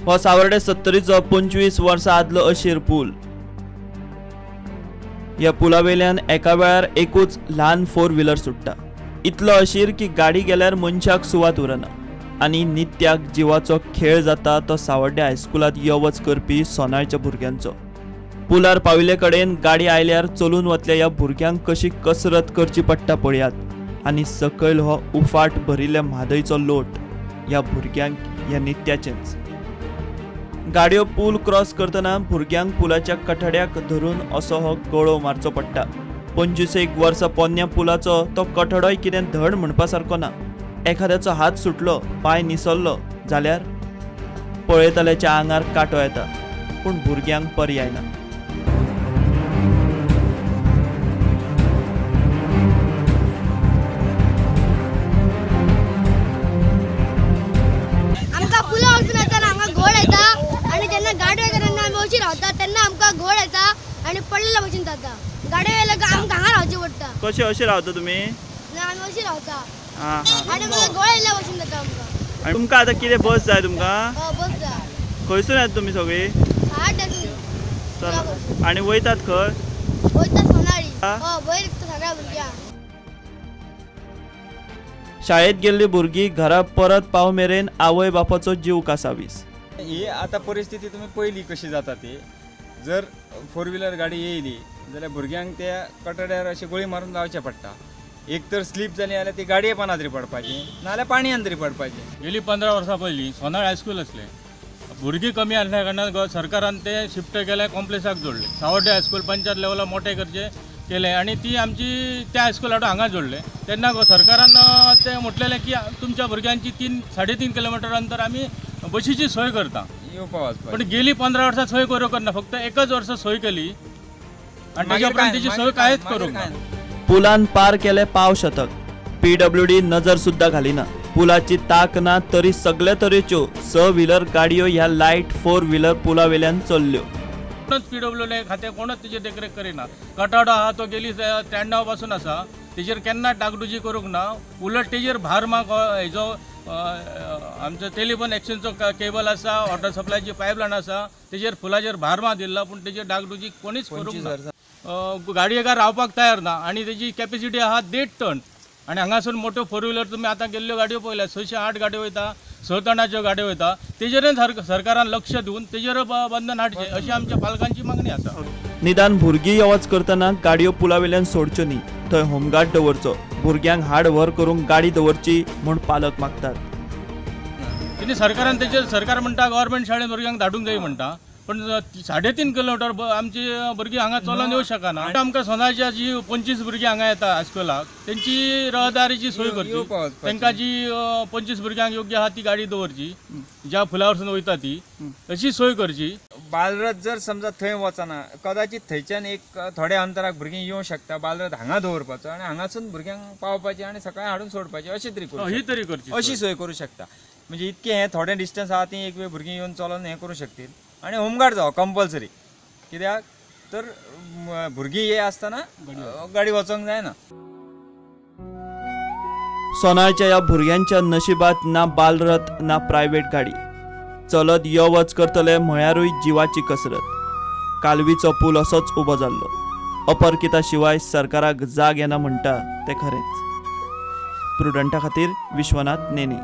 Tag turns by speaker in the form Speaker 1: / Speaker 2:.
Speaker 1: हो सावर्डे 70चो 25 वर्सां आदलो अशीर पूल। ह्या पुला वयल्यान एका वेळार एकूच ल्हान 4 व्हीलर सुट्टा। इतलो अशीर की गाडी गेल्यार मनशाक सुवात उरना आनी नित्याक जिवाचो खेळ जाता तो सावर्डे हायस्कुलांत यो वच करपी सोनाळच्या भुरग्यांचो। पुलार पाविल्ले कडेन गाडी आयल्यार चलून वतल्या ह्या भुरग्यांक कशी कसरत करची पडटा पळयात आनी सकयल हो उफाट भरिल्ल्या म्हादयचो लोट ह्या भुरग्यांक ह्या नित्याचेंच। गाडयो पूल क्रॉस करतना भुरग्यांक पुलाच्या कठड्याक धरून असो हो गळो मारचो पडटा। 25 वर्सां पोन्न्या पुलाचो तो कठडोय कितें धड म्हणपा सारको ना। एखाद्याचो हात सुटलो, पाय निसरलो जाल्यार पळयतल्याच्या आंगार कांटो येता, पूण भुरग्यांक पर्याय ना।
Speaker 2: आमकां पुला वचून येताना आमकां घोड येता आनी जेन्ना गाडी वयता तेन्ना आमी अशी रावता तेन्ना आमकां घोड येता आनी पडलेल्या भशेन जाता। गाडी वयल्या काय आमकां हांगा रावचें पडटा।
Speaker 1: कशें अशें रावता तुमी?
Speaker 2: ना आमी अशी रावता
Speaker 1: आनी
Speaker 2: मागीर घोड येयल्या भशेन जाता आमकां।
Speaker 1: तुमकां आतां कितें बस जाय तुमकां?
Speaker 2: बस जाय।
Speaker 1: खंयसून येता तुमी सगळीं?
Speaker 2: हाड्यासून।
Speaker 1: आनी वयतात खंय?
Speaker 2: वयता सोनाळी। वयर सगळ्या भुरग्यांक।
Speaker 1: शाळेत गेल्ली भुरगीं घरा परत पाव मेरेन आवय बापाचो जीव कासावीस।
Speaker 3: ही आता परिस्थिती तुम्ही पहिली कशी जाता ती, जर 4 व्हीलर गाडी येयली जाल्यार भुरग्यांक त्या कटड्यार अशी गोळी मारून लावचें पडटा। एक तर स्लीप जाली जाल्यार ती गाडये पानां तरी पडपाची नाल्यार पाणयान तरी पडपाची।
Speaker 4: गेली 15 वर्सां पयलीं सोनाळ हायस्कूल असले, भुरगीं कमी आसल्या कारणान सरकारान ते शिफ्ट केले, कॉम्प्लेक्साक जोडले। सावर्डे हायस्कूल पंचायत लेवलार मोठे करचे केले आनी ती आमची त्या हायस्कूल हाडून हांगा जोडले। तेन्ना सरकारान ते म्हटलेलें की तुमच्या भुरग्यांची 3-3.5 किलोमीटर अंतर आमी बशीची सोय करता। पण गेली 15 वर्सां सोय करूंक ना, फक्त एकच वर्स सोय केली आनी ताच्या उपरांत तिची सोय कांयच करूंक ना।
Speaker 1: पुलान पार केले पाव शतक, PWD नजर सुद्धा घालिना। पुलाची ताक ना तरी सगळे तरेच्यो 6 व्हीलर गाडयो ह्या लायट 4 व्हीलर पुला वयल्यान चल्ल्यो।
Speaker 4: PWD खाते कोणच तेजेर देखरेख करिना। कटाडो आहा तो गेली 93 पासून आसा, तेजेर केन्ना डागडुजी करूंक ना। उलट तेजेर भार माग हेजो आमचो टेलिफोन एक्सचेंजचो केबल आसा, वॉटर सप्लायची पायपलायन आसा, तेजेर फुलाचेर भार मार दिला, पूण तेजेर डागडुजी कोणीच करूंक ना। गाडये काय रावपाक तयार ना आनी तेजी कॅपेसिटी आहा 1.5 टन आनी हांगासून मोठ्यो 4 व्हीलर तुमी आतां गेल्ल्यो गाडयो पळयल्या 608 गाडयो वयता, 6 टनाच्यो गाडयो वयता। तेजेरय सरकारान लक्ष दिवन तेजेर बंधन हाडचें अशी आमच्या पालकांची मागणी आसा। निदान
Speaker 1: भुरगीं येवच करतना गाडयो पुला वयल्यान सोडच्यो न्ही, थंय होमगार्ड दवरचो। भुरग्यांक हाड व्हर करूंक गाडी दवरची म्हूण पालक मागतात।
Speaker 4: तेणी सरकारान तेजेर सरकार म्हणटा गव्हर्मेंट शाळेन भुरग्यांक धाडूंक जाय म्हणटा, पण 3.5 किलोमीटर आमची भुरगीं हांगा चलून येवंक शकना। आमकां सोनाळच्या जी 25 भुरगीं हांगा येता हायस्कुलाक तेंची रहदारीची सोय करची, तांकां जी 25 भुरग्यांक योग्य आहा ती गाडी दवरची, ज्या फुला वरसून वयता ती अशी सोय करची।
Speaker 3: बालरथ जर समजा थंय वचना, कदाचित थंयच्यान एक थोड्या अंतराक भुरगीं येवंक शकता, बालरथ हांगा दवरपाचो आनी हांगासून भुरग्यांक पावपाचें आनी सकाळीं हाडून सोडपाचें अशें तरी
Speaker 4: करची,
Speaker 3: अशी सोय करूं शकता। म्हणजे इतकें हें थोडें डिस्टन्स आहा ती एक वेळ भुरगीं येवन चलोन हें करूं शकतील आनी होमगार्ड जावं कंपल्सरी, कित्याक तर भुरगीं हे आसतना गाडी वचोंक जायना।
Speaker 1: सोनाळच्या ह्या भुरग्यांच्या नशिबात ना बालरथ ना प्रायव्हेट गाडी। चलत यो वच करतले म्हळ्यारूय जिवाची कसरत। कालवीचो पूल असोच उबो जाल्लो, अपरकिता शिवाय सरकाराक जाग येना म्हणटा ते खरेंच। प्रुडंटा खातीर विश्वनाथ नेने।